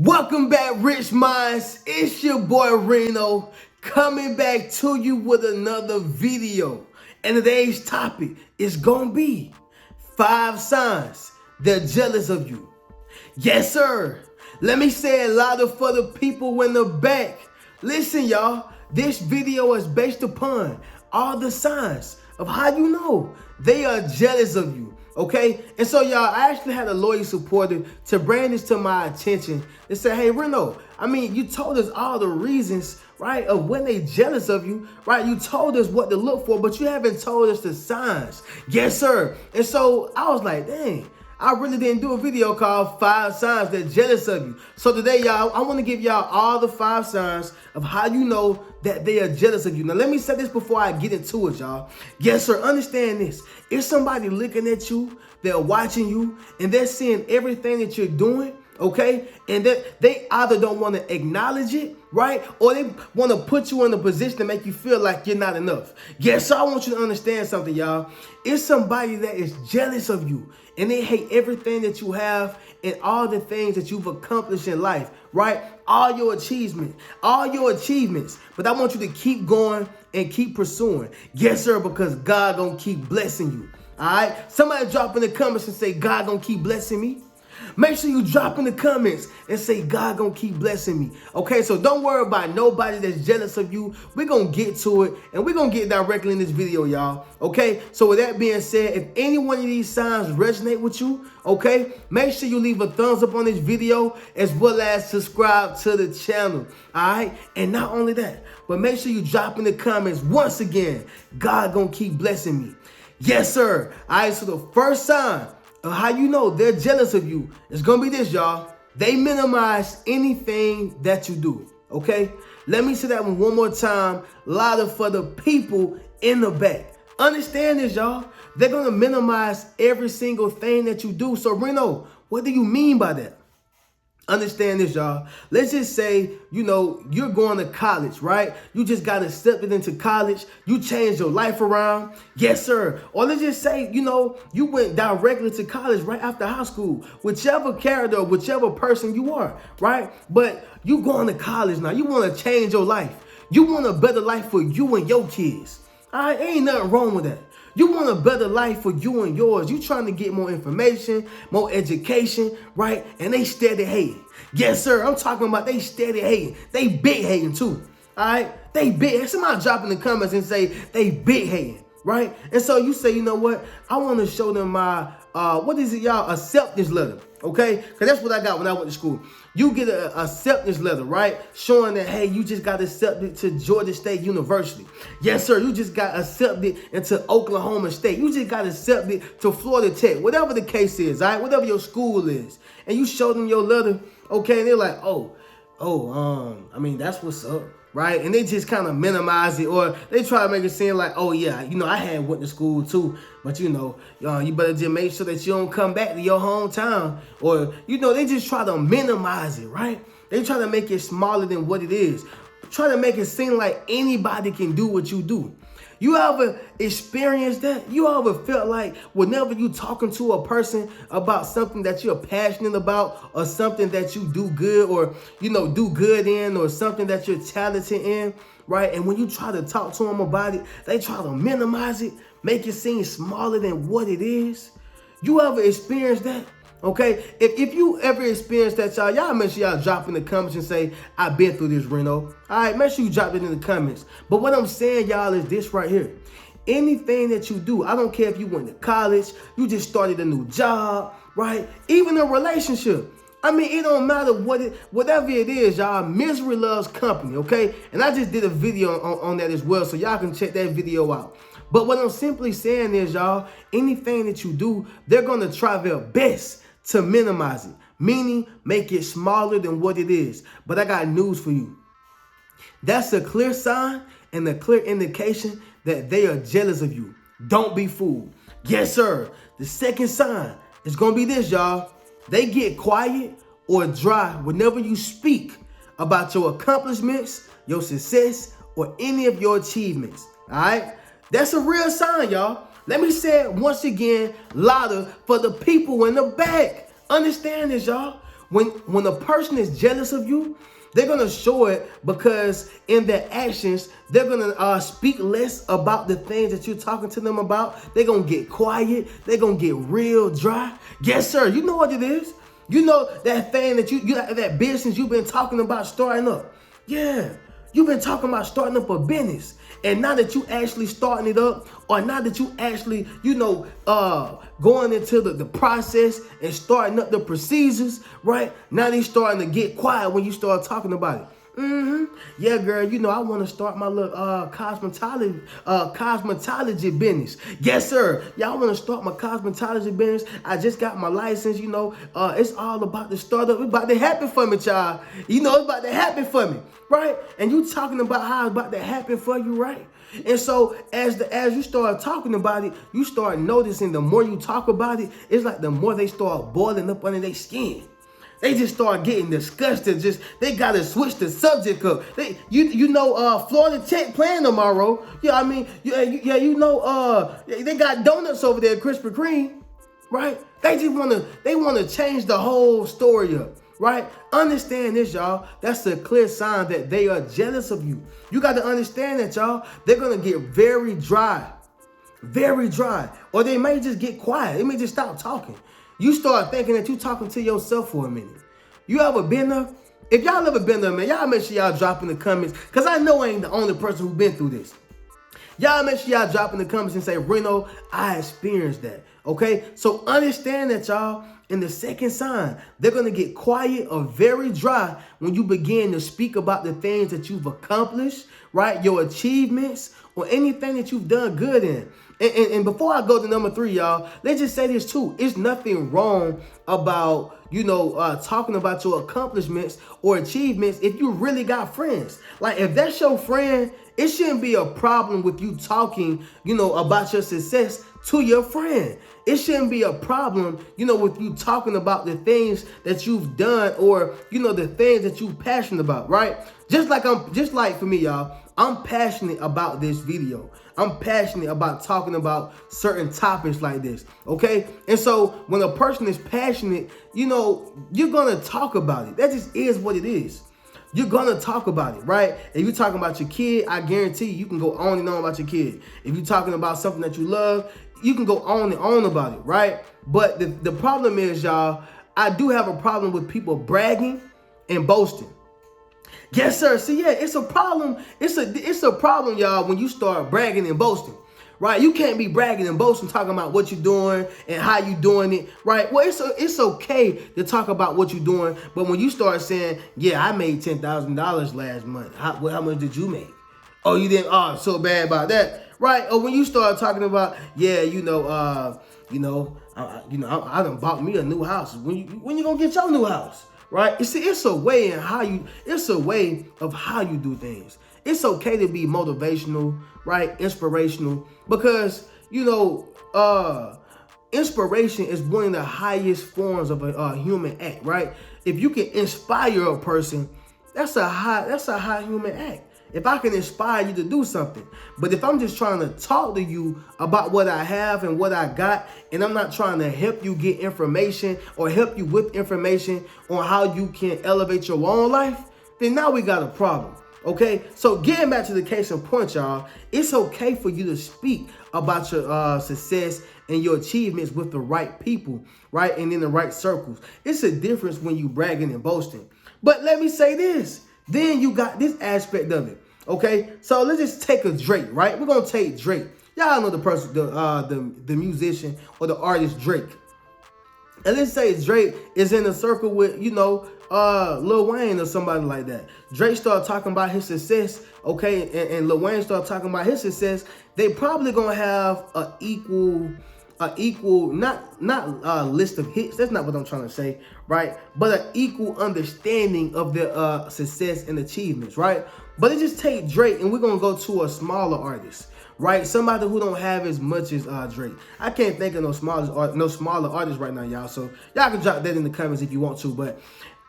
Welcome back, Rich Minds. It's your boy Reno coming back to you with another video. And today's topic is gonna be 5 signs they're jealous of you. Yes, sir. Let me say it louder for the people in the back. Listen, y'all, this video is based upon all the signs of how you know they are jealous of you. Okay, and so y'all, I actually had a loyal supporter to bring this to my attention and say, hey Reno, you told us all the reasons, right, of when they jealous of you, right? You told us what to look for, but you haven't told us the signs. Yes, sir. And so I was like, dang, I really didn't do a video called 5 signs that jealous of you. So today, y'all, I want to give y'all all the 5 signs of how you know that they are jealous of you. Now, let me say this before I get into it, y'all. Yes, sir, understand this. If somebody looking at you, they're watching you, and they're seeing everything that you're doing, okay, and that they either don't want to acknowledge it, right, or they want to put you in a position to make you feel like you're not enough. Yes, so I want you to understand something, y'all. It's somebody that is jealous of you, and they hate everything that you have and all the things that you've accomplished in life, right? All your achievements. But I want you to keep going and keep pursuing. Yes, sir, because God gonna keep blessing you. All right? Somebody drop in the comments and say, God gonna keep blessing me. Make sure you drop in the comments and say, God gonna keep blessing me. Okay, so don't worry about nobody that's jealous of you. We're gonna get to it, and we're gonna get directly in this video, y'all. Okay, so with that being said, if any one of these signs resonate with you, okay, make sure you leave a thumbs up on this video as well as subscribe to the channel. All right, and not only that, but make sure you drop in the comments once again, God gonna keep blessing me. Yes, sir. All right, so the first sign of how you know they're jealous of you is gonna be this, y'all. They minimize anything that you do. Okay, let me say that one more time, louder for the people in the back. Understand this, y'all. They're gonna minimize every single thing that you do. So Reno, what do you mean by that? Understand this, y'all. Let's just say, you're going to college, right? You just got accepted into college. You changed your life around. Yes, sir. Or let's just say, you went directly to college right after high school. Whichever character, whichever person you are, right? But you going to college now. You want to change your life. You want a better life for you and your kids. All right? Ain't nothing wrong with that. You want a better life for you and yours. You trying to get more information, more education, right? And they steady hating. Yes, sir. I'm talking about they steady hating. They big hating too. All right? They big. Somebody drop in the comments and say they big hating, right? And so you say, you know what? I want to show them my, what is it, y'all? Acceptance letter. Okay? Because that's what I got when I went to school. You get an acceptance letter, right? Showing that, hey, you just got accepted to Georgia State University. Yes, sir. You just got accepted into Oklahoma State. You just got accepted to Florida Tech. Whatever the case is, all right? Whatever your school is. And you show them your letter, okay? And they're like, that's what's up. Right? And they just kind of minimize it, or they try to make it seem like, oh yeah, I had went to school too, but you better just make sure that you don't come back to your hometown, or they just try to minimize it, right? They try to make it smaller than what it is. Try to make it seem like anybody can do what you do. You ever experienced that? You ever felt like whenever you talking to a person about something that you're passionate about, or something that you do good, or do good in, or something that you're talented in, right? And when you try to talk to them about it, they try to minimize it, make it seem smaller than what it is. You ever experienced that? Okay, if you ever experienced that, y'all make sure y'all drop in the comments and say, I've been through this, Reno. All right, make sure you drop it in the comments. But what I'm saying, y'all, is this right here. Anything that you do, I don't care if you went to college, you just started a new job, right? Even a relationship. It don't matter whatever it is, y'all. Misery loves company, okay? And I just did a video on that as well, so y'all can check that video out. But what I'm simply saying is, y'all, anything that you do, they're going to try their best to minimize it, meaning make it smaller than what it is. But I got news for you. That's a clear sign and a clear indication that they are jealous of you. Don't be fooled. Yes, sir. The second sign is going to be this, y'all. They get quiet or dry whenever you speak about your accomplishments, your success, or any of your achievements. All right? That's a real sign, y'all. Let me say it once again, louder for the people in the back. Understand this, y'all. When a person is jealous of you, they're gonna show it because in their actions, they're gonna speak less about the things that you're talking to them about. They're gonna get quiet. They're gonna get real dry. Yes, sir. You know what it is. You know that thing that you that business you've been talking about starting up. Yeah, you've been talking about starting up a business. And now that you actually starting it up, or now that you actually, going into the process and starting up the procedures, right? Now they starting to get quiet when you start talking about it. Yeah, girl, I want to start my little cosmetology business. Yes, sir. Yeah, I want to start my cosmetology business. I just got my license, it's all about the startup. It's about to happen for me, child. It's about to happen for me, right? And you talking about how it's about to happen for you, right? And so as you start talking about it, you start noticing the more you talk about it, it's like the more they start boiling up under their skin. They just start getting disgusted. They gotta switch the subject up. Florida Tech playing tomorrow. Yeah, they got donuts over there, Krispy Kreme, right? They wanna change the whole story up, right? Understand this, y'all. That's a clear sign that they are jealous of you. You got to understand that, y'all. They're gonna get very dry, or they may just get quiet. They may just stop talking. You start thinking that you talking to yourself for a minute. You ever been there? If y'all ever been there, man, y'all make sure y'all drop in the comments, because I know I ain't the only person who's been through this. Y'all make sure y'all drop in the comments and say, Reno, I experienced that. Okay? So understand that, y'all, in the second sign, they're going to get quiet or very dry when you begin to speak about the things that you've accomplished, right? Your achievements or anything that you've done good in. And before I go to number 3, y'all, let's just say this too. It's nothing wrong about, talking about your accomplishments or achievements if you really got friends. Like, if that's your friend, it shouldn't be a problem with you talking, about your success to your friend. It shouldn't be a problem, with you talking about the things that you've done or, the things that you're passionate about, right? Just like for me, y'all, I'm passionate about this video. I'm passionate about talking about certain topics like this, okay? And so when a person is passionate, you're going to talk about it. That just is what it is. You're going to talk about it, right? If you're talking about your kid, I guarantee you can go on and on about your kid. If you're talking about something that you love, you can go on and on about it, right? But the problem is, y'all, I do have a problem with people bragging and boasting. Yes, sir. See, yeah, it's a problem. It's a problem, y'all, when you start bragging and boasting, right? You can't be bragging and boasting, talking about what you're doing and how you doing it, right? Well, it's okay to talk about what you're doing, but when you start saying, yeah, I made $10,000 last month, how much did you make? Oh, you didn't? Oh, so bad about that, right? Or when you start talking about, yeah, I done bought me a new house. When you gonna get your new house? Right? You see, it's a way of how you do things. It's okay to be motivational, right? Inspirational, because, inspiration is one of the highest forms of a human act, right? If you can inspire a person, that's a high human act. If I can inspire you to do something. But if I'm just trying to talk to you about what I have and what I got, and I'm not trying to help you get information or help you with information on how you can elevate your own life, then now we got a problem. Okay? So getting back to the case in point, y'all, it's okay for you to speak about your success and your achievements with the right people, right? And in the right circles. It's a difference when you bragging and boasting. But let me say this. Then you got this aspect of it, okay? So let's just take a Drake, right? We're gonna take Drake. Y'all know the person, the musician or the artist Drake. And let's say Drake is in a circle with, Lil Wayne or somebody like that. Drake started talking about his success, okay, and Lil Wayne started talking about his success. They probably gonna have an equal, not list of hits. That's not what I'm trying to say, right? But an equal understanding of their success and achievements, right? But it just take Drake, and we're gonna go to a smaller artist, right? Somebody who don't have as much as Drake. I can't think of no smaller artists right now, y'all. So y'all can drop that in the comments if you want to. But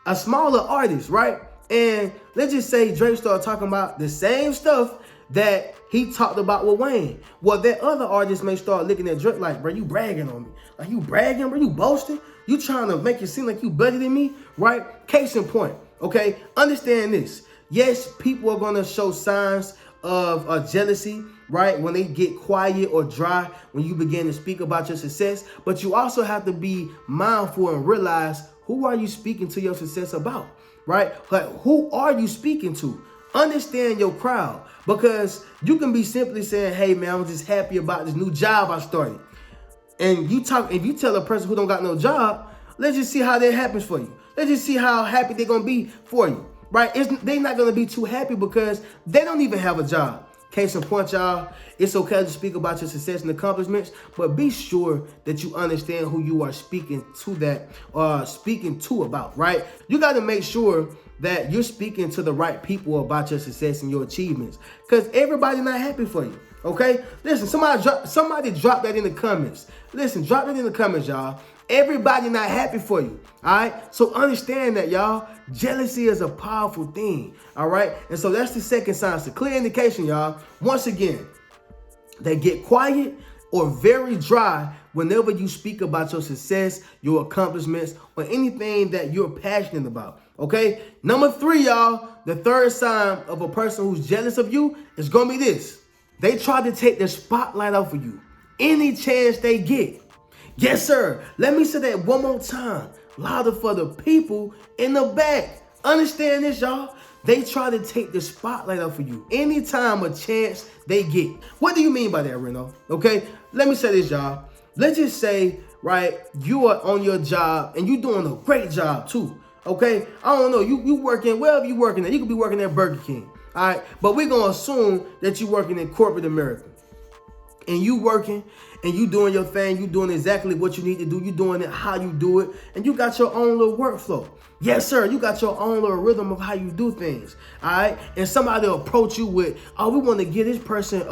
a smaller artist, right? And let's just say Drake started talking about the same stuff that he talked about with Wayne. Well, that other artist may start looking at Drake like, bro, you bragging on me. Like, you bragging, bro, you boasting? You trying to make it seem like you better than me, right? Case in point, okay? Understand this. Yes, people are going to show signs of jealousy, right? When they get quiet or dry, when you begin to speak about your success. But you also have to be mindful and realize, who are you speaking to your success about, right? Like, who are you speaking to? Understand your crowd, because you can be simply saying, hey man, I'm just happy about this new job I started. And if you tell a person who don't got no job, let's just see how that happens for you. Let's just see how happy they're going to be for you, right? They're not going to be too happy because they don't even have a job. Case in point, y'all, it's okay to speak about your success and accomplishments, but be sure that you understand who you are speaking to about, right? You got to make sure that you're speaking to the right people about your success and your achievements, because everybody's not happy for you, okay? Listen, somebody drop that in the comments. Listen, drop it in the comments, y'all. Everybody not happy for you, all right? So understand that, y'all. Jealousy is a powerful thing, all right? And so that's the second sign. It's a clear indication, y'all. Once again, they get quiet or very dry whenever you speak about your success, your accomplishments, or anything that you're passionate about, okay? Number 3, y'all, the third sign of a person who's jealous of you is going to be this. They try to take the spotlight off of you any chance they get. Yes, sir. Let me say that one more time, louder for the people in the back. Understand this, y'all. They try to take the spotlight off of you anytime a chance they get. What do you mean by that, Reno? Okay, let me say this, y'all. Let's just say, right, you are on your job and you're doing a great job too. Okay, I don't know, you working wherever you working at. You could be working at Burger King, all right? But we're gonna assume that you're working in corporate America. And you working and you doing your thing, you doing exactly what you need to do, you doing it how you do it, and you got your own little workflow. Yes, sir, you got your own little rhythm of how you do things, all right? And somebody will approach you with, oh, we want to give this person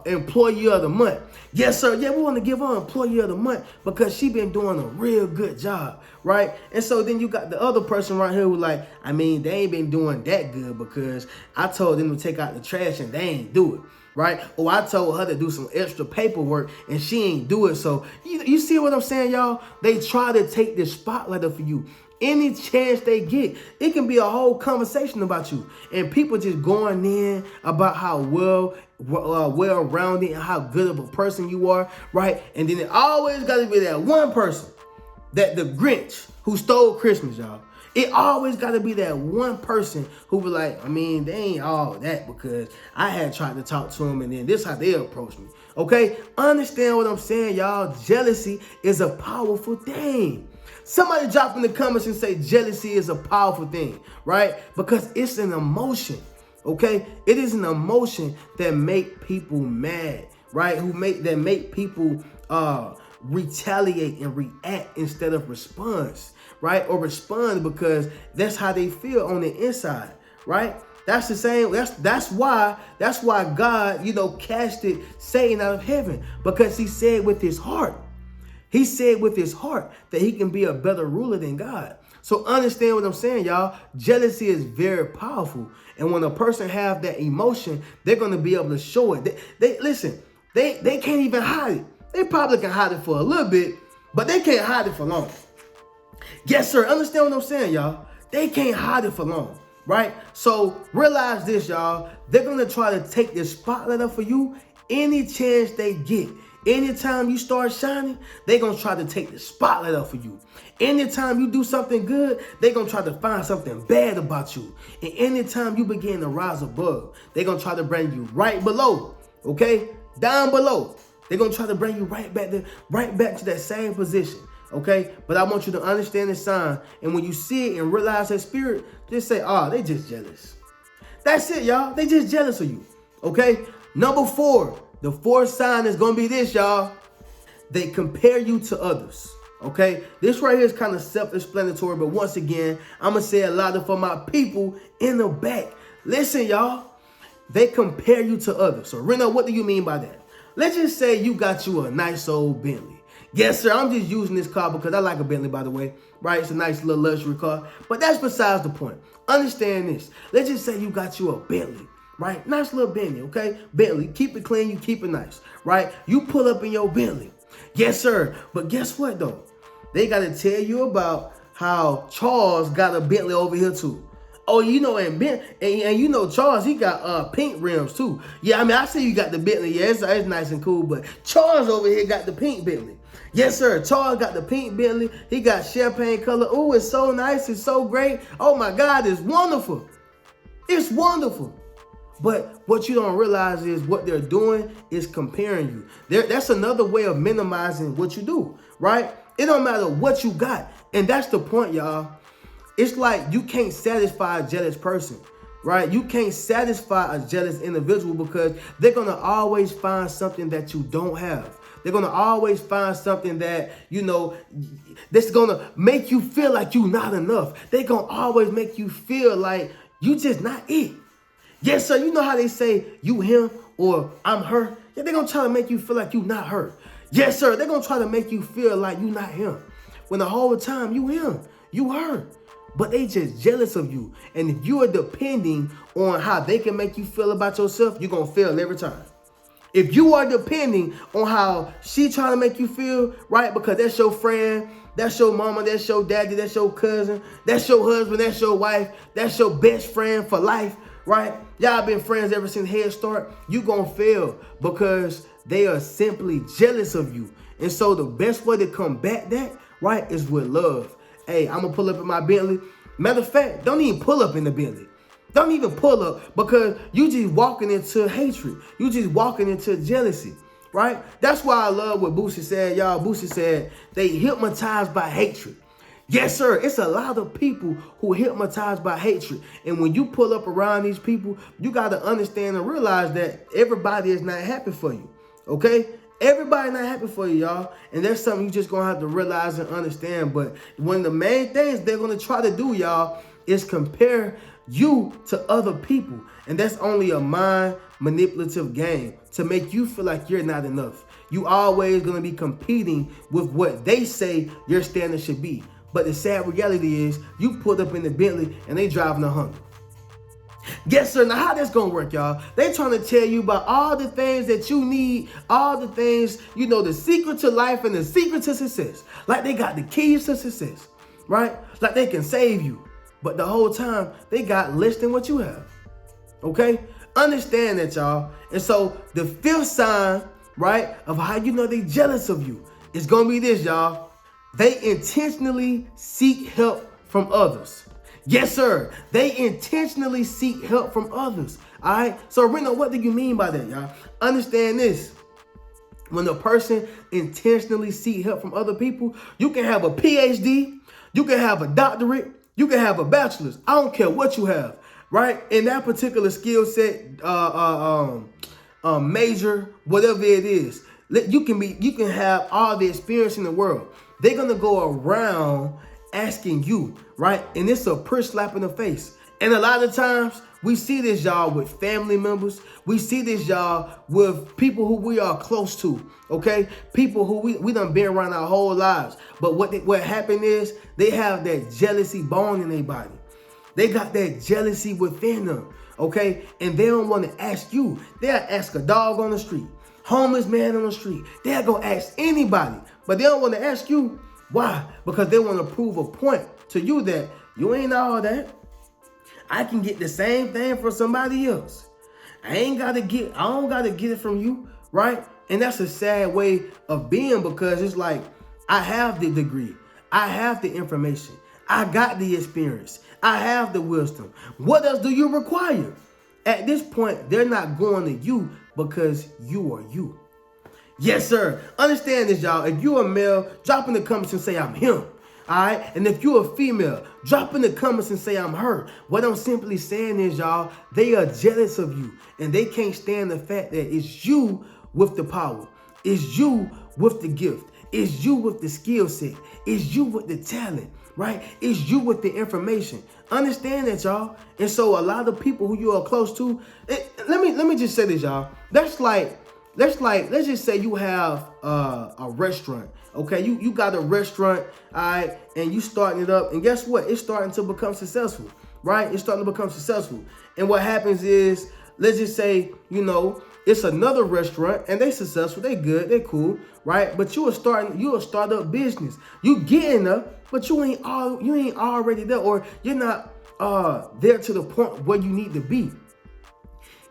employee of the month. Yes, sir, yeah, we want to give her employee of the month because she been doing a real good job, right? And so then you got the other person right here who like, I mean, they ain't been doing that good because I told them to take out the trash and they ain't do it. Right? Or I told her to do some extra paperwork and she ain't do it. So you see what I'm saying, y'all? They try to take the spotlight off of you any chance they get. It can be a whole conversation about you, and people just going in about how well-rounded and how good of a person you are, right? And then it always got to be that one person, that the Grinch who stole Christmas, y'all. It always got to be that one person who be like, I mean, they ain't all that because I had tried to talk to them and then this how they approach me. Okay? Understand what I'm saying, y'all. Jealousy is a powerful thing. Somebody drop in the comments and say jealousy is a powerful thing, right? Because it's an emotion, okay? It is an emotion that make people mad, right? That make people retaliate and react instead of response, right? Or respond because that's how they feel on the inside, right? That's the same. That's why God, casted Satan out of heaven, because he said with his heart. He said with his heart that he can be a better ruler than God. So understand what I'm saying, y'all. Jealousy is very powerful. And when a person have that emotion, they're going to be able to show it. They can't even hide it. They probably can hide it for a little bit, but they can't hide it for long. Yes, sir. Understand what I'm saying, y'all. They can't hide it for long, right? So realize this, y'all. They're going to try to take the spotlight up for you any chance they get. Anytime you start shining, they're going to try to take the spotlight off of you. Anytime you do something good, they're going to try to find something bad about you. And anytime you begin to rise above, they're going to try to bring you right below, okay? Down below. They're going to try to bring you right back to that same position, okay? But I want you to understand this sign. And when you see it and realize that spirit, just say, oh, they just jealous. That's it, y'all. They just jealous of you, okay? Number 4. The fourth sign is going to be this, y'all. They compare you to others, okay? This right here is kind of self-explanatory, but once again, I'm going to say a lot for my people in the back. Listen, y'all. They compare you to others. So, Reno, what do you mean by that? Let's just say you got you a nice old Bentley. Yes, sir, I'm just using this car because I like a Bentley, by the way, right? It's a nice little luxury car, but that's besides the point. Understand this. Let's just say you got you a Bentley, right? Nice little Bentley, okay? Bentley, keep it clean, you keep it nice, right? You pull up in your Bentley. Yes, sir. But guess what, though? They got to tell you about how Charles got a Bentley over here, too. Oh, you know, and you know Charles, he got pink rims, too. Yeah, I mean, I see you got the Bentley. Yeah, it's nice and cool, but Charles over here got the pink Bentley. Yes, sir. Charles got the pink Bentley. He got champagne color. Oh, it's so nice. It's so great. Oh, my God, it's wonderful. It's wonderful. But what you don't realize is what they're doing is comparing you. That's another way of minimizing what you do, right? It don't matter what you got. And that's the point, y'all. It's like you can't satisfy a jealous person, right? You can't satisfy a jealous individual because they're going to always find something that you don't have. They're going to always find something that, you know, that's going to make you feel like you're not enough. They're going to always make you feel like you just not it. Yes, sir. You know how they say you him or I'm her? Yeah, they're going to try to make you feel like you not her. Yes, sir. They're going to try to make you feel like you not him. When the whole time you him, you her. But they just jealous of you. And if you are depending on how they can make you feel about yourself, you're going to fail every time. If you are depending on how she trying to make you feel, right? Because that's your friend, that's your mama, that's your daddy, that's your cousin, that's your husband, that's your wife, that's your best friend for life, right? Y'all been friends ever since Head Start. You gonna fail because they are simply jealous of you. And so the best way to combat that, right, is with love. Hey, I'm gonna pull up in my Bentley. Matter of fact, don't even pull up in the Bentley. Don't even pull up because you just walking into hatred. You just walking into jealousy, right? That's why I love what Boosie said, y'all. Boosie said they hypnotized by hatred. Yes, sir. It's a lot of people who hypnotized by hatred. And when you pull up around these people, you got to understand and realize that everybody is not happy for you, okay? Everybody not happy for you, y'all. And that's something you just going to have to realize and understand. But one of the main things they're going to try to do, y'all, is compare you to other people. And that's only a mind manipulative game to make you feel like you're not enough. You always going to be competing with what they say your standard should be. But the sad reality is you pulled up in the Bentley and they driving a Honda. Yes, sir. Now, how that's going to work, y'all? They trying to tell you about all the things that you need, all the things, you know, the secret to life and the secret to success. Like they got the keys to success, right? Like they can save you. But the whole time, they got less than what you have. Okay? Understand that, y'all. And so the fifth sign, right, of how you know they jealous of you is going to be this, y'all. They intentionally seek help from others. Yes, sir. They intentionally seek help from others. All right? So, Reno, what do you mean by that, y'all? Understand this. When a person intentionally seek help from other people, you can have a PhD, you can have a doctorate, you can have a bachelor's. I don't care what you have, right? In that particular skill set, major, whatever it is, you can have all the experience in the world. They're gonna go around asking you, right? And it's a push slap in the face. And a lot of times we see this, y'all, with family members. We see this, y'all, with people who we are close to, okay? People who we done been around our whole lives. But what happened is they have that jealousy bone in their body. They got that jealousy within them, okay? And they don't want to ask you. They'll ask a dog on the street, homeless man on the street. They'll go ask anybody, but they don't want to ask you. Why? Because they want to prove a point to you that you ain't all that. I can get the same thing from somebody else. I don't gotta get it from you, right? And that's a sad way of being because it's like, I have the degree. I have the information. I got the experience. I have the wisdom. What else do you require? At this point, they're not going to you because you are you. Yes, sir. Understand this, y'all. If you're a male, drop in the comments and say I'm him. All right. And if you're a female, drop in the comments and say I'm her. What I'm simply saying is, y'all, they are jealous of you and they can't stand the fact that it's you with the power. It's you with the gift. It's you with the skill set. It's you with the talent, right? It's you with the information. Understand that, y'all. And so a lot of people who you are close to, let me just say this, y'all. Let's just say you have a restaurant. Okay, you got a restaurant, all right, and you starting it up, and guess what? It's starting to become successful, right? It's starting to become successful. And what happens is, let's just say, you know, it's another restaurant and they successful, they good, they cool, right? But you a startup business. You getting up, but you ain't already there, or you're not there to the point where you need to be.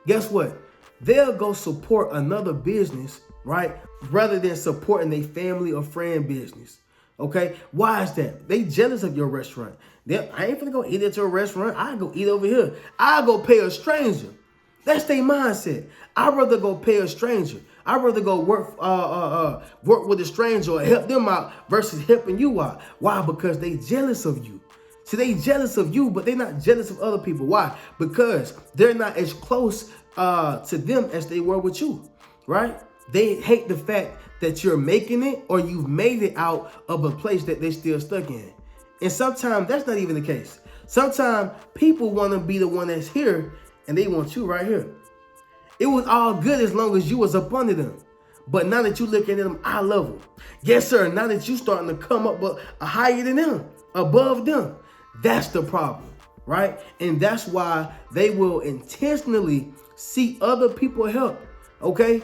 Guess what? They'll go support another business, right? Rather than supporting their family or friend business. Okay? Why is that? They jealous of your restaurant. I ain't finna go eat at your restaurant. I go eat over here. I go pay a stranger. That's their mindset. I'd rather go pay a stranger. I'd rather go work with a stranger or help them out versus helping you out. Why? Because they jealous of you. See, they jealous of you, but they're not jealous of other people. Why? Because they're not as close to them as they were with you, right? They hate the fact that you're making it or you've made it out of a place that they're still stuck in. And sometimes that's not even the case. Sometimes people want to be the one that's here and they want you right here. It was all good as long as you was up under them. But now that you looking at them eye level, yes, sir, now that you starting to come up higher than them, above them, that's the problem, right? And that's why they will intentionally seek other people help, okay?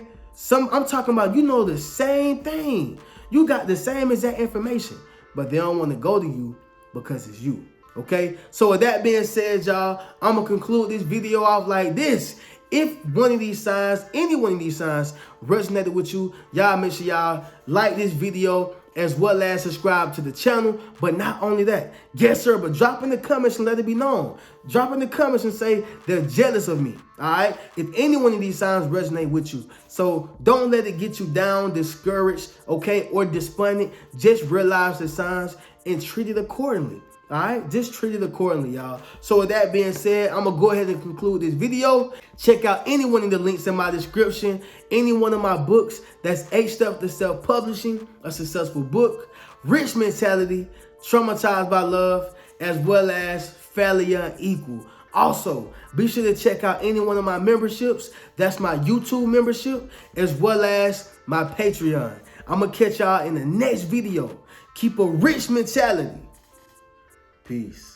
I'm talking about, you know, the same thing. You got the same exact information, but they don't want to go to you because it's you, okay? So with that being said, y'all, I'm going to conclude this video off like this. If one of these signs, any one of these signs resonated with you, y'all make sure y'all like this video as well as subscribe to the channel. But not only that, yes, sir, but drop in the comments and let it be known. Drop in the comments and say they're jealous of me, all right? If any one of these signs resonate with you. So don't let it get you down, discouraged, okay, or despondent. Just realize the signs and treat it accordingly. All right, just treat it accordingly, y'all. So with that being said, I'm gonna go ahead and conclude this video. Check out any one of the links in my description, any one of my books. That's 8 Steps to Self-Publishing a Successful Book, Rich Mentality, Traumatized by Love, as well as Failure Unequal. Also, be sure to check out any one of my memberships. That's my YouTube membership, as well as my Patreon. I'm gonna catch y'all in the next video. Keep a rich mentality. Peace.